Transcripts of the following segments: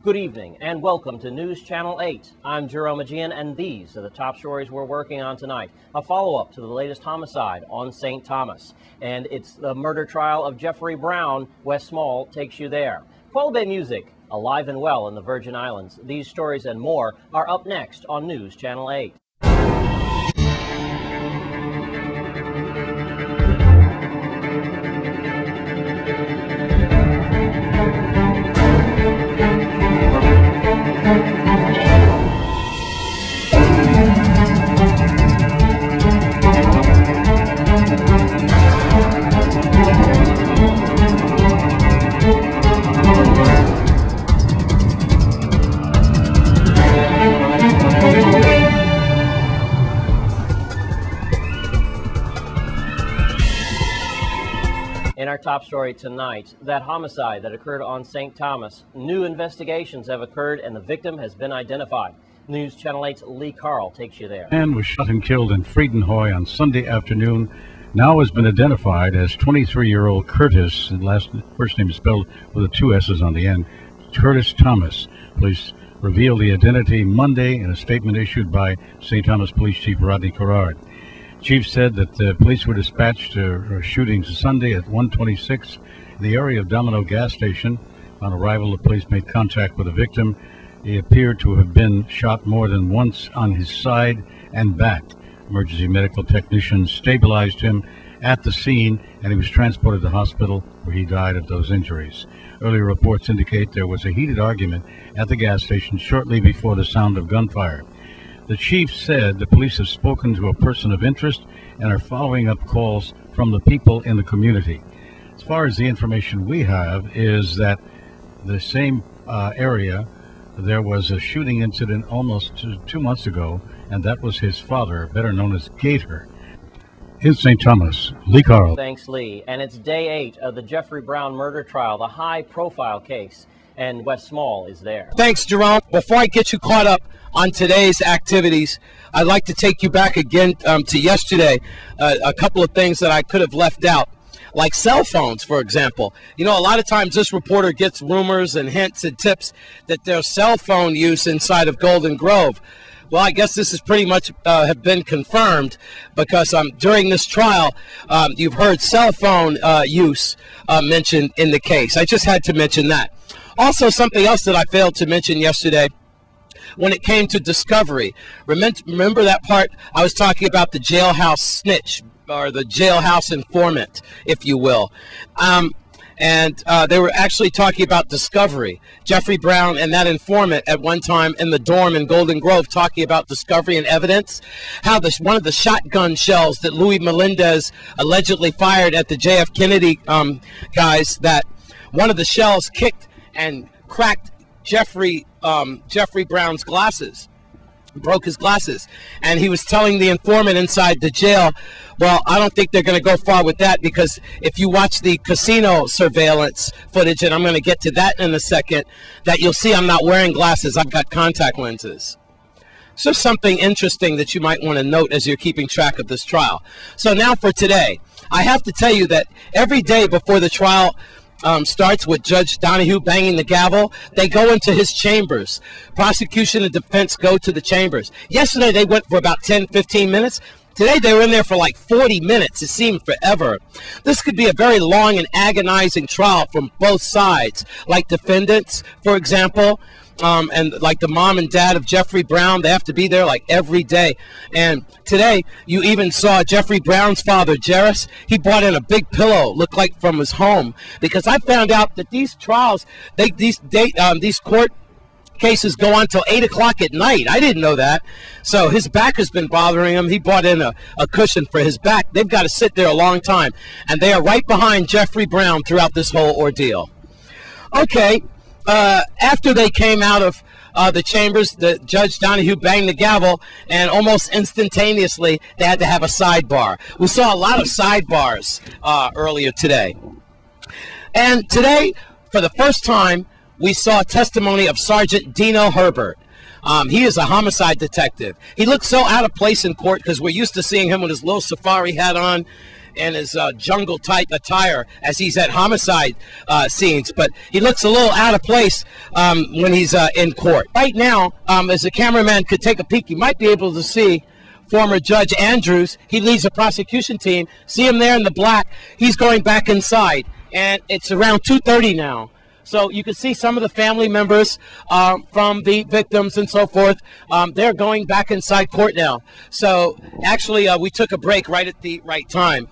Good evening and welcome to News Channel 8. I'm Jerome Aegean and these are the top stories we're working on tonight. A follow-up to the latest homicide on St. Thomas. And it's the murder trial of Jeffery Brown. Wes Small takes you there. Quell Bay Music, alive and well in the Virgin Islands. These stories and more are up next on News Channel 8. In our top story tonight, that homicide that occurred on St. Thomas. New investigations have occurred and the victim has been identified. News Channel 8's Lee Carl takes you there. A man was shot and killed in Friedenhoy on Sunday afternoon. Now has been identified as 23-year-old Curtis, and first name is spelled with 2 S's on the end, Curtis Thomas. Police revealed the identity Monday in a statement issued by St. Thomas Police Chief Rodney Carrard. Chief said that the police were dispatched to shootings Sunday at 1:26 in the area of Domino gas station. On arrival, the police made contact with the victim. He appeared to have been shot more than once on his side and back. Emergency medical technicians stabilized him at the scene, and he was transported to the hospital where he died of those injuries. Earlier reports indicate there was a heated argument at the gas station shortly before the sound of gunfire. The chief said the police have spoken to a person of interest and are following up calls from the people in the community. As far as the information we have is that the same area, there was a shooting incident almost 2 months ago, and that was his father, better known as Gator. In St. Thomas, Lee Carl. Thanks, Lee. And it's day 8 of the Jeffery Brown murder trial, the high-profile case. And Wes Small is there. Thanks, Jerome. Before I get you caught up on today's activities, I'd like to take you back again to yesterday. A couple of things that I could have left out, like cell phones, for example. You know, a lot of times this reporter gets rumors and hints and tips that there's cell phone use inside of Golden Grove. Well, I guess this is pretty much have been confirmed because during this trial, you've heard cell phone use mentioned in the case. I just had to mention that. Also, something else that I failed to mention yesterday when it came to discovery. Remember that part? I was talking about the jailhouse snitch, or the jailhouse informant, if you will. They were actually talking about discovery. Jeffery Brown and that informant at one time in the dorm in Golden Grove talking about discovery and evidence. How one of the shotgun shells that Louis Melendez allegedly fired at the JF Kennedy guys, that one of the shells kicked and cracked Jeffery Brown's glasses, broke his glasses. And he was telling the informant inside the jail, well, I don't think they're going to go far with that, because if you watch the casino surveillance footage, and I'm going to get to that in a second, that you'll see I'm not wearing glasses. I've got contact lenses. So something interesting that you might want to note as you're keeping track of this trial. So now for today, I have to tell you that every day before the trial starts with Judge Donahue banging the gavel, they go into his chambers. Prosecution and defense go to the chambers. Yesterday they went for about 10-15 minutes. Today they were in there for like 40 minutes. It seemed forever. This could be a very long and agonizing trial from both sides, like defendants, for example, and like the mom and dad of Jeffery Brown. They have to be there like every day. And today you even saw Jeffery Brown's father, Jerris. He brought in a big pillow, looked like from his home, because I found out that these trials, these court cases go on till 8 o'clock at night. I didn't know that. So his back has been bothering him. He brought in a cushion for his back. They've got to sit there a long time, and they are right behind Jeffery Brown throughout this whole ordeal. Okay. After they came out of the chambers, the Judge Donahue banged the gavel, and almost instantaneously they had to have a sidebar. We saw a lot of sidebars earlier today. And today, for the first time, we saw testimony of Sergeant Dino Herbert. He is a homicide detective. He looks so out of place in court because we're used to seeing him with his little safari hat on in his jungle-type attire as he's at homicide scenes, but he looks a little out of place when he's in court. Right now, as the cameraman could take a peek, you might be able to see former Judge Andrews. He leads the prosecution team. See him there in the black. He's going back inside, and it's around 2:30 now. So you can see some of the family members from the victims and so forth. They're going back inside court now. So actually, we took a break right at the right time.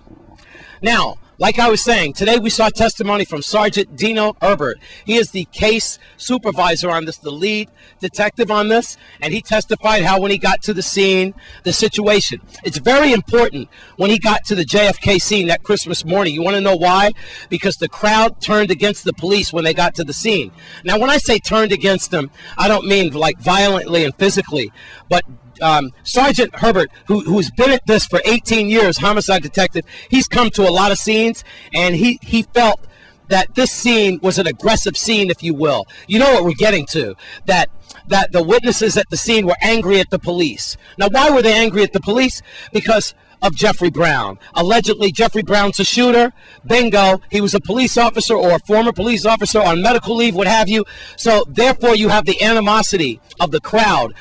Now, like I was saying, today we saw testimony from Sergeant Dino Herbert. He is the case supervisor on this, the lead detective on this, and he testified how when he got to the scene, the situation. It's very important when he got to the JFK scene that Christmas morning. You want to know why? Because the crowd turned against the police when they got to the scene. Now, when I say turned against them, I don't mean like violently and physically, but Sergeant Herbert, who's been at this for 18 years, homicide detective, he's come to a lot of scenes, and he felt that this scene was an aggressive scene, if you will. You know what we're getting to, that the witnesses at the scene were angry at the police. Now, why were they angry at the police? Because of Jeffrey Brown. Allegedly, Jeffrey Brown's a shooter. Bingo. He was a police officer or a former police officer on medical leave, what have you. So, therefore, you have the animosity of the crowd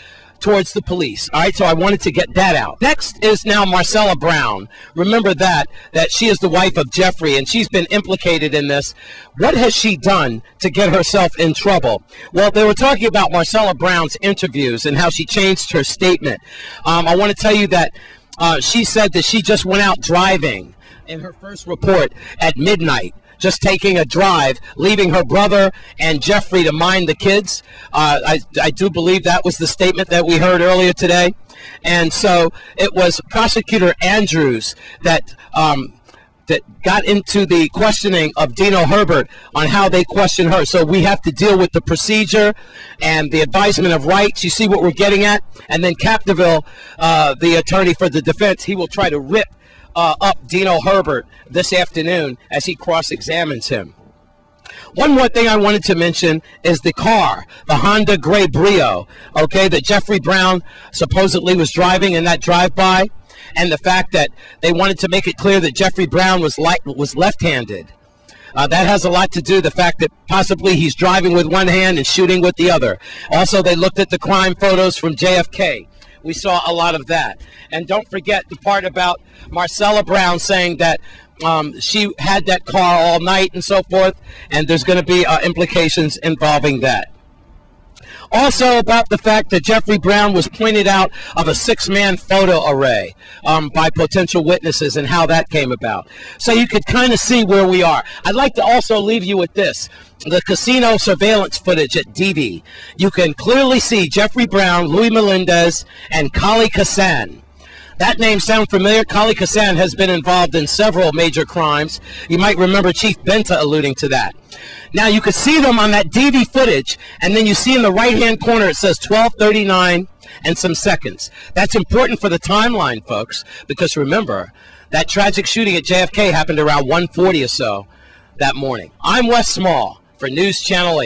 towards the police. All right, so I wanted to get that out. Next is now Marcella Brown. Remember that she is the wife of Jeffrey, and she's been implicated in this. What has she done to get herself in trouble? Well, they were talking about Marcella Brown's interviews and how she changed her statement. I want to tell you that she said that she just went out driving in her first report at midnight, just taking a drive, leaving her brother and Jeffrey to mind the kids. I do believe that was the statement that we heard earlier today. And so it was Prosecutor Andrews that got into the questioning of Dino Herbert on how they question her. So we have to deal with the procedure and the advisement of rights. You see what we're getting at? And then Capdeville, the attorney for the defense, he will try to rip up Dino Herbert this afternoon as he cross-examines him. One more thing I wanted to mention is the car, the Honda Gray Brio, okay, that Jeffrey Brown supposedly was driving in that drive-by, and the fact that they wanted to make it clear that Jeffrey Brown was left-handed. That has a lot to do with the fact that possibly he's driving with one hand and shooting with the other. Also, they looked at the crime photos from JFK. We saw a lot of that. And don't forget the part about Marcella Brown saying that she had that car all night and so forth, and there's going to be implications involving that. Also about the fact that Jeffrey Brown was pointed out of a 6-man photo array by potential witnesses and how that came about. So you could kind of see where we are. I'd like to also leave you with this. The casino surveillance footage at DV. You can clearly see Jeffrey Brown, Louis Melendez, and Kali Kassan. That name sound familiar? Kali Kassan has been involved in several major crimes. You might remember Chief Benta alluding to that. Now, you could see them on that DV footage, and then you see in the right-hand corner it says 12:39 and some seconds. That's important for the timeline, folks, because remember, that tragic shooting at JFK happened around 1:40 or so that morning. I'm Wes Small for News Channel 8.